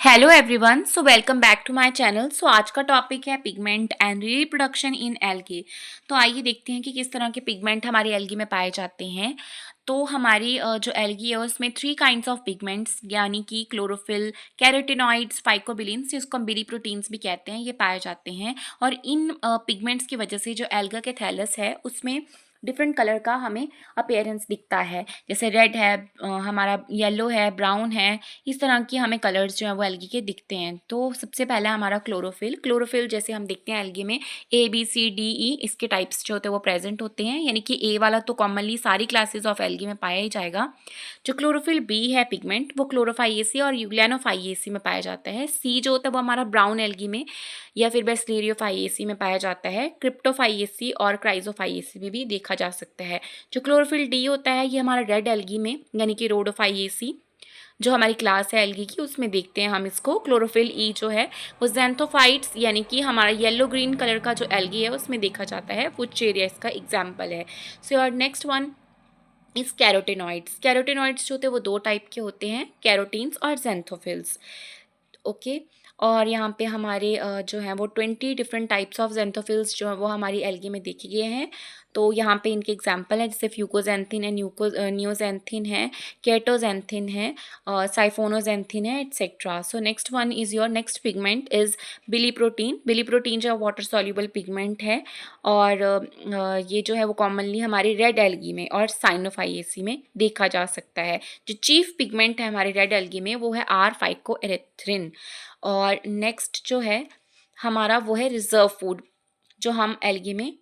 Hello everyone, so welcome back to my channel. So आज का topic है pigment and reproduction in algae. तो आइए देखते हैं कि किस तरह के पिगमेंट हमारी एल्गी में पाए जाते हैं। तो हमारी जो एल्गी है उसमें 3 काइंड्स ऑफ पिगमेंट्स यानी कि क्लोरोफिल, कैरोटिनॉइड्स, फाइकोबिलिन्स, जिसको हम बिली प्रोटीन्स भी कहते हैं, ये पाए जाते हैं। और इन पिगमेंट्स की वजह से जो एल्गा के थैलस है उसमें डिफरेंट कलर का हमें अपीयरेंस दिखता है। जैसे रेड है, हमारा येलो है, ब्राउन है, इस तरह की हमें कलर्स जो है वो एल्गी के दिखते हैं। तो सबसे पहला हमारा क्लोरोफिल जैसे हम देखते हैं एल्गी में ABCDE इसके टाइप्स जो होते हैं वो प्रेजेंट होते हैं, यानी कि ए वाला तो कॉमनली सारी क्लासेस ऑफ एल्गी में पाया ही जाएगा। जो क्लोरोफिल बी है पिगमेंट वो क्लोरोफाइएसी और यूग्लियानोफाइएसी में पाया जाता है। सी जो होता है वो हमारा ब्राउन एल्गी में या फिर बेस्लेरियोफाइएसी में पाया जाता है। क्रिप्टोफाइएसी और क्राइजोफाइएसी में भी देखा जा सकता है। जो क्लोरोफिल डी होता है ये हमारा रेड एल्गी में यानी कि रोडोफाइएसी जो हमारी क्लास है एल्गी की उसमें देखते हैं हम इसको। क्लोरोफिल ई जो है वो ज़ैंथोफाइट्स यानी कि हमारा येलो ग्रीन कलर का जो एल्गी है उसमें देखा जाता है। फुचेरिया इसका एग्जाम्पल है। सो योर नेक्स्ट वन इस कैरोटिनॉइड्स जो होते हैं वो 2 टाइप के होते हैं, कैरोटीन्स और ज़ैंथोफिल्स। ओके। और यहाँ पे हमारे जो हैं वो 20 डिफरेंट टाइप्स ऑफ ज़ैंथोफिल्स जो है वो हमारी एल्गी में देखे गए हैं। तो यहाँ पे इनके एग्जांपल है, जैसे फ्यूकोजेंथिन है, नियोजेंथिन है, केटोजेंथिन है, साइफोनोजेंथिन है, etcetera. So next one is your next pigment is biliprotein जो वाटर सॉल्युबल पिगमेंट है। और ये जो है वो कॉमनली हमारी रेड एल्गी में और साइनोफाइएसी में देखा जा सकता है। जो चीफ पिगमेंट है हमारे रेड एल्गी में वो है R-फाइकोएरिथ्रिन। और नेक्स्ट जो है हमारा वो है रिजर्व फूड जो हम एल्गी में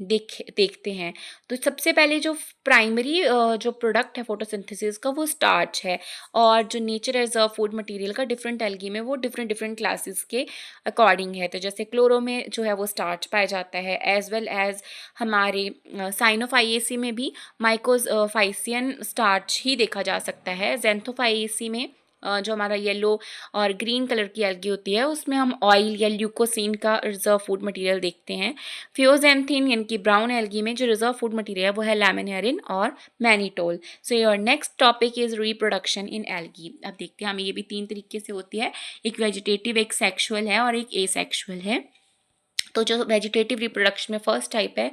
देखते हैं। तो सबसे पहले जो प्राइमरी जो प्रोडक्ट है फोटोसिंथेसिस का वो स्टार्च है। और जो नेचर रिजर्व फूड मटेरियल का डिफरेंट एल्गी में वो डिफरेंट डिफरेंट क्लासेस के अकॉर्डिंग है। तो जैसे क्लोरो में जो है वो स्टार्च पाया जाता है, एज वेल एज हमारे साइनोफाइएसी में भी माइकोफाइसियन स्टार्च ही देखा जा सकता है। ज़ैंथोफाइएसी में जो हमारा येलो और ग्रीन कलर की एल्गी होती है उसमें हम ऑयल या ल्यूकोसिन का रिजर्व फूड मटेरियल देखते हैं। फियोजेंथिन यानी कि ब्राउन एल्गी में जो रिजर्व फूड मटेरियल है वो है लैमिनेरिन और mannitol. So your next topic is reproduction in algae. अब देखते हैं हमें, ये भी 3 तरीके से होती है, एक वेजिटेटिव, एक सेक्सुअल है और एक एसेक्सुअल है। तो जो वेजिटेटिव रिप्रोडक्शन में फर्स्ट टाइप है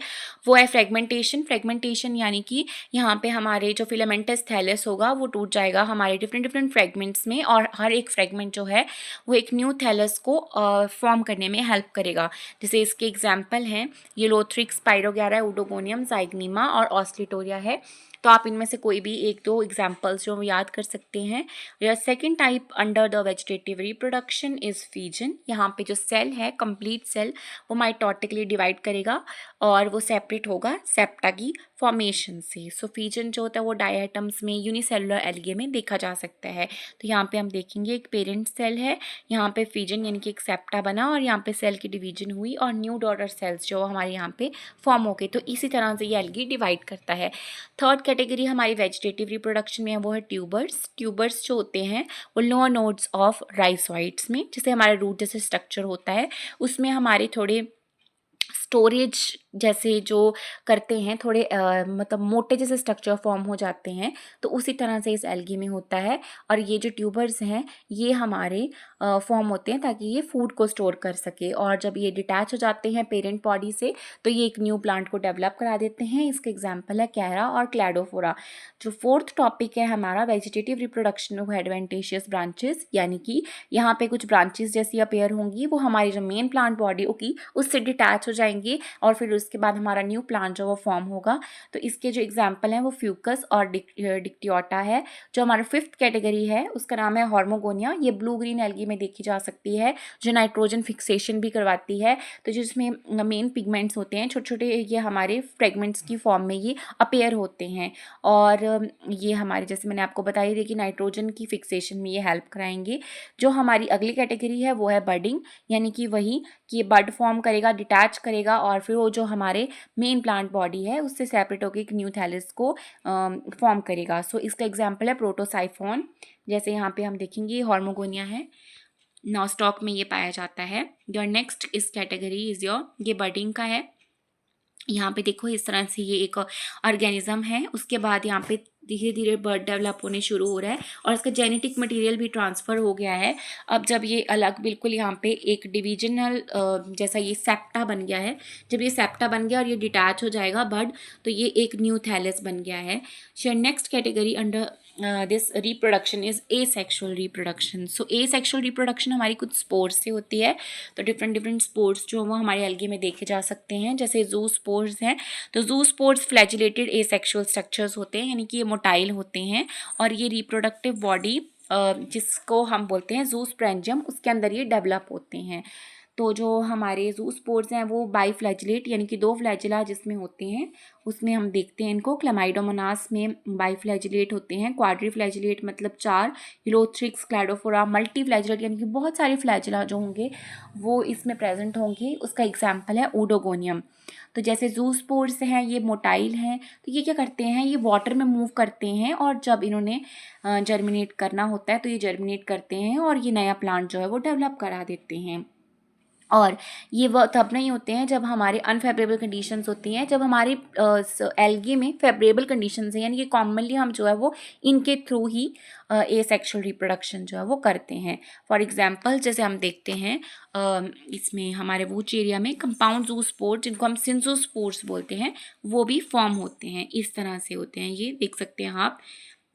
वो है फ्रेगमेंटेशन यानी कि यहाँ पे हमारे जो फिलामेंटस थैलस होगा वो टूट जाएगा हमारे डिफरेंट डिफरेंट फ्रेगमेंट्स में, और हर एक फ्रेगमेंट जो है वो एक न्यू थैलस को फॉर्म करने में हेल्प करेगा। जैसे इसके एग्जाम्पल हैं यूलोथ्रिक्स, स्पाइरोगैरा, उडोगोनियम, ज़ाइगनीमा और ऑस्लिटोरिया है। तो आप इनमें से कोई भी 1-2 एग्जाम्पल्स जो याद कर सकते हैं। या second type under the vegetative reproduction is fission. यहाँ पे जो सेल है कंप्लीट सेल वो माइटोटिकली डिवाइड करेगा और वो सेपरेट होगा सेप्टा की फॉर्मेशन से। सो फीजन जो होता है वो डायटम्स में यूनिसेलुलर एल्गे में देखा जा सकता है। तो यहाँ पे हम देखेंगे एक पेरेंट सेल है, यहाँ पे फीजन यानी कि एक सेप्टा बना और यहाँ पे सेल की डिवीजन हुई और न्यू डॉटर सेल्स जो हमारे यहाँ पे फॉर्म हो गए। तो इसी तरह से ये एल्गी डिवाइड करता है। थर्ड कैटेगरी हमारी वेजिटेटिव रिप्रोडक्शन में है वो है ट्यूबर्स जो होते हैं वो लोअर नोड्स ऑफ राइजोइड्स में, जैसे हमारा रूट जैसे स्ट्रक्चर होता है उसमें हमारे थोड़े स्टोरेज जैसे जो करते हैं, थोड़े मतलब मोटे जैसे स्ट्रक्चर फॉर्म हो जाते हैं, तो उसी तरह से इस एल्गी में होता है। और ये जो ट्यूबर्स हैं ये हमारे फॉर्म होते हैं ताकि ये फूड को स्टोर कर सके, और जब ये डिटैच हो जाते हैं पेरेंट बॉडी से तो ये एक न्यू प्लांट को डेवलप करा देते हैं। इसका एग्जाम्पल है कैरा और क्लैडोफोरा। जो फोर्थ टॉपिक है हमारा वेजिटेटिव रिप्रोडक्शन में वो एडवेंटेशियस ब्रांचेस, यानी कि यहाँ पे कुछ ब्रांचेस जैसी अपेयर होंगी, वो हमारी जो मेन प्लांट बॉडी होगी उससे डिटैच हो जाएंगे और फिर उसके बाद हमारा न्यू प्लांट जो वो फॉर्म होगा। तो इसके जो एग्जाम्पल हैं वो फ्यूकस और डिक्टियोटा है। जो हमारा फिफ्थ कैटेगरी है उसका नाम है हॉर्मोगोनिया। ये ब्लू ग्रीन एल्गी में देखी जा सकती है, जो नाइट्रोजन फिक्सेशन भी करवाती है। तो जिसमें मेन पिगमेंट्स होते हैं छोटे छोटे, ये हमारे फ्रेगमेंट्स की फॉर्म में ये अपेयर होते हैं। और ये हमारे जैसे मैंने आपको बताई थी कि नाइट्रोजन की फिक्सेशन में ये हेल्प कराएंगे। जो हमारी अगली कैटेगरी है वो है बडिंग, यानी कि वही कि ये बड फॉर्म करेगा, डिटैच करेगा और फिर वो जो हमारे मेन प्लांट बॉडी है उससे सेपरेट होकर एक न्यू थैलिस को फॉर्म करेगा। सो इसका एग्जाम्पल है प्रोटोसाइफोन। जैसे यहाँ पे हम देखेंगे हॉर्मोगोनिया है, नॉस्टॉक में ये पाया जाता है। योर नेक्स्ट इस कैटेगरी इज योर, ये बडिंग का है। यहाँ पे देखो इस तरह से ये एक ऑर्गेनिज्म है। उसके बाद यहाँ पे धीरे धीरे बर्ड डेवलप होने शुरू हो रहा है और इसका जेनेटिक मटेरियल भी ट्रांसफ़र हो गया है। अब जब ये अलग बिल्कुल यहाँ पे एक डिविजनल जैसा ये सेप्टा बन गया है, जब ये सेप्टा बन गया और ये डिटैच हो जाएगा बर्ड, तो ये एक न्यू थैलस बन गया है। So next category under this reproduction is asexual reproduction. So asexual reproduction हमारी कुछ स्पोर्स से होती है। तो डिफरेंट डिफरेंट स्पोर्स जो वो हमारे एल्गी में देखे जा सकते हैं, जैसे जू स्पोर्स हैं। तो जू स्पोर्स फ्लैजिलेटेड एसेक्सुअल स्ट्रक्चर्स होते हैं, यानी कि ये मोटाइल होते हैं और ये रिप्रोडक्टिव बॉडी जिसको हम बोलते हैं जू स्प्रेंजियम, उसके अंदर ये डेवलप होते हैं। तो जो हमारे जू स्पोर्स हैं वो बाई फ्लैजिलेट यानी कि 2 फ्लैजिला जिसमें होते हैं, उसमें हम देखते हैं इनको। क्लेमाइडोमोनास में बाई फ्लैजिलेट होते हैं, क्वाड्री फ्लैजिलेट मतलब 4, यूलोथ्रिक्स, क्लैडोफोरा, मल्टी फ्लैजिलेट यानी कि बहुत सारे फ्लैजिला जो होंगे वो इसमें प्रेजेंट होंगे। उसका एग्जाम्पल है ओडोगोनियम। तो जैसे जू स्पोर्स हैं ये मोटाइल हैं, तो ये क्या करते हैं, ये वाटर में मूव करते हैं और जब इन्होंने जर्मिनेट करना होता है तो ये जर्मिनेट करते हैं और ये नया प्लांट जो है वो डेवलप करा देते हैं। और ये वो तब नहीं होते हैं जब हमारे अनफेवरेबल कंडीशंस होती हैं, जब हमारी एल्गी में फेवरेबल कंडीशंस हैं, यानी कि कॉमनली हम जो है वो इनके थ्रू ही एसेक्सुअल रिप्रोडक्शन जो है वो करते हैं। फॉर एग्जांपल जैसे हम देखते हैं इसमें हमारे वूच एरिया में कंपाउंड जू स्पोर्स जिनको हम सिंजो स्पोर्स बोलते हैं वो भी फॉर्म होते हैं। इस तरह से होते हैं, ये देख सकते हैं आप।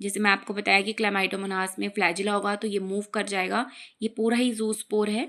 जैसे मैं आपको बताया कि क्लेमाइडोमोनास में फ्लैजिला होगा तो ये मूव कर जाएगा, ये पूरा ही जू स्पोर है।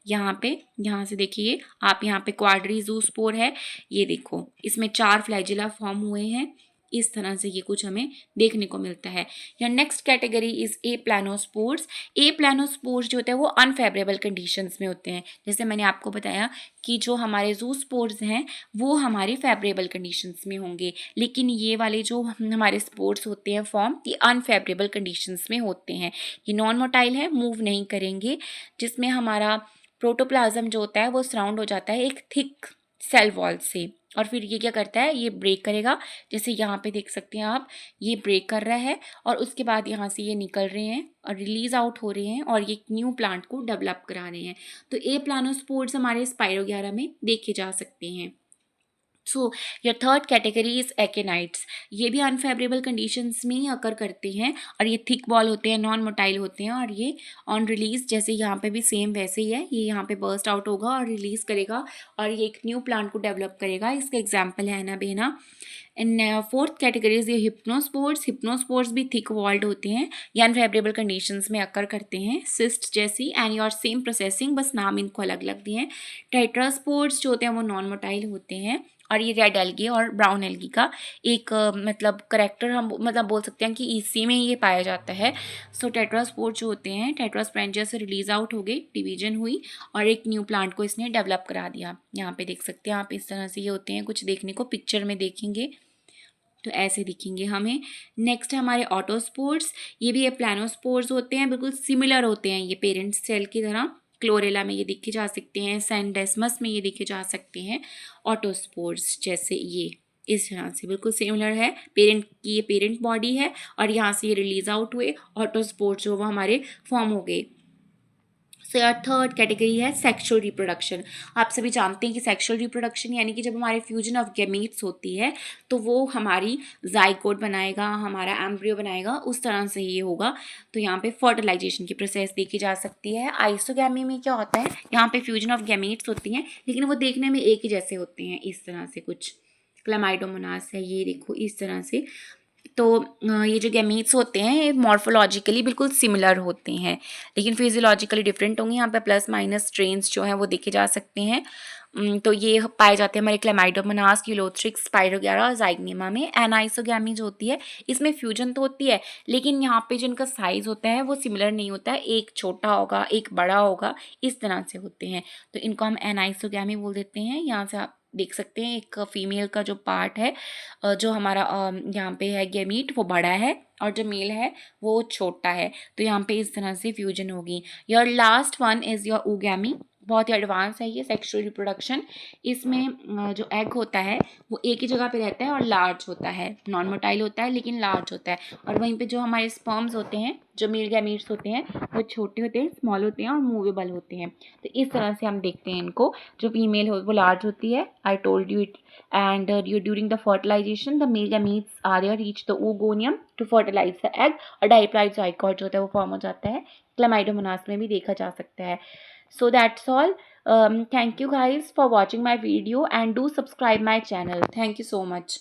यहाँ पे, यहाँ से देखिए आप, यहाँ पे क्वाड्री जू स्पोर है, ये देखो इसमें 4 फ्लैजिला फॉर्म हुए हैं। इस तरह से ये कुछ हमें देखने को मिलता है। या नेक्स्ट कैटेगरी इज ए प्लानोस्पोर्स। ए प्लानोस्पोर्स जो होते हैं वो अनफेवरेबल कंडीशंस में होते हैं। जैसे मैंने आपको बताया कि जो हमारे जू स्पोर्स हैं वो हमारे फेवरेबल कंडीशंस में होंगे, लेकिन ये वाले जो हमारे स्पोर्स होते हैं फॉर्म, ये अनफेवरेबल कंडीशंस में होते हैं। ये नॉन मोटाइल है, मूव नहीं करेंगे, जिसमें हमारा प्रोटोप्लाज्म जो होता है वो सराउंड हो जाता है एक थिक सेल वॉल से, और फिर ये क्या करता है, ये ब्रेक करेगा। जैसे यहाँ पे देख सकते हैं आप, ये ब्रेक कर रहा है और उसके बाद यहाँ से ये निकल रहे हैं और रिलीज आउट हो रहे हैं और ये न्यू प्लांट को डेवलप करा रहे हैं। तो ए प्लानोस्पोर्स हमारे स्पाइरोगैरा में देखे जा सकते हैं। So your third category is akinetes. ये भी अनफेवरेबल कंडीशंस में ही अकर करते हैं और ये थिक बॉल होते हैं, नॉन मोटाइल होते हैं, और ये ऑन रिलीज जैसे यहाँ पे भी सेम वैसे ही है, ये यहाँ पे बर्स्ट आउट होगा और रिलीज करेगा और ये एक न्यू प्लांट को डेवलप करेगा। इसका एग्जाम्पल है anabaena. In fourth category is ये हिप्नोस्पोर्स। हिप्नोस्पोर्स भी थिक वॉल्ड होते हैं, ये अनफेवरेबल कंडीशंस में अकर करते हैं, सिस्ट जैसी, एंड योर सेम प्रोसेसिंग, बस नाम इनको अलग अलग दिए हैं। टेट्रास्पोर्स जो होते हैं वो नॉन मोटाइल होते हैं और ये रेड एल्गी और ब्राउन एल्गी का एक मतलब करेक्टर हम मतलब बोल सकते हैं कि इसी में ये पाया जाता है। सो टेट्रास्पोर जो होते हैं, टेट्रास्प्रेंजिया से रिलीज आउट हो गए, डिवीजन हुई और एक न्यू प्लांट को इसने डेवलप करा दिया। यहाँ पे देख सकते हैं आप, इस तरह से ये होते हैं, कुछ देखने को पिक्चर में देखेंगे तो ऐसे दिखेंगे हमें। नेक्स्ट हमारे ऑटोस्पोर्स, ये भी ये प्लानोस्पोर्स होते हैं, बिल्कुल सिमिलर होते हैं ये पेरेंट सेल की तरह। क्लोरेला में ये देखे जा सकते हैं, सैंडेस्मस में ये देखे जा सकते हैं ऑटोस्पोर्स, जैसे ये इस तरह से बिल्कुल सिमिलर है। पेरेंट की ये पेरेंट बॉडी है और यहाँ से ये रिलीज आउट हुए, ऑटोस्पोर्स जो वो हमारे फॉर्म हो गए। सो यार थर्ड कैटेगरी है सेक्सुअल रिप्रोडक्शन। आप सभी जानते हैं कि सेक्सुअल रिप्रोडक्शन यानी कि जब हमारे फ्यूजन ऑफ गैमीट्स होती है तो वो हमारी जाइगोट बनाएगा, हमारा एम्ब्रियो बनाएगा, उस तरह से ये होगा। तो यहाँ पे फर्टिलाइजेशन की प्रोसेस देखी जा सकती है। आइसोगैमी में क्या होता है, यहाँ पे फ्यूजन ऑफ गैमीट्स होती हैं लेकिन वो देखने में एक ही जैसे होते हैं, इस तरह से कुछ। क्लेमाइडोमोनास है, ये देखो इस तरह से। तो ये जो गैमीट्स होते हैं ये मॉर्फोलॉजिकली बिल्कुल सिमिलर होते हैं लेकिन फिजियोलॉजिकली डिफरेंट होंगे। यहाँ पे प्लस माइनस स्ट्रेन्स जो हैं वो देखे जा सकते हैं। तो ये पाए जाते हैं हमारे क्लेमाइडोमोनास, यूलोथ्रिक्स, स्पाइरोगैरा और जाइगनेमा में। एनाइसोगैमी जो होती है इसमें फ्यूजन तो होती है लेकिन यहाँ पे जिनका साइज होता है वो सिमिलर नहीं होता है, एक छोटा होगा एक बड़ा होगा, इस तरह से होते हैं। तो इनको हम एनाइसोगैमी बोल देते हैं। यहाँ से आप देख सकते हैं एक फीमेल का जो पार्ट है जो हमारा यहाँ पे है गैमीट वो बड़ा है और जो मेल है वो छोटा है। तो यहाँ पे इस तरह से फ्यूजन होगी। Your last one is your ओगैमी। बहुत ही एडवांस है ये सेक्सुअल रिप्रोडक्शन। इसमें जो एग होता है वो एक ही जगह पे रहता है और लार्ज होता है, नॉन मोटाइल होता है लेकिन लार्ज होता है। और वहीं पे जो हमारे स्पर्म्स होते हैं, जो मेल गैमीट्स होते हैं, वो छोटे होते हैं, स्मॉल होते हैं और मूवेबल होते हैं। तो इस तरह से हम देखते हैं इनको। जो फीमेल हो वो लार्ज होती है, I told you it, and during the fertilisation the male gametes are there reach the oogonium to fertilise the egg, और डाइप्लॉइड ज़ाइगोट जो होता है वो फॉर्म हो जाता है। क्लामाइडोमोनास में भी देखा जा सकता है। So that's all. Thank you guys for watching my video and do subscribe my channel. Thank you so much.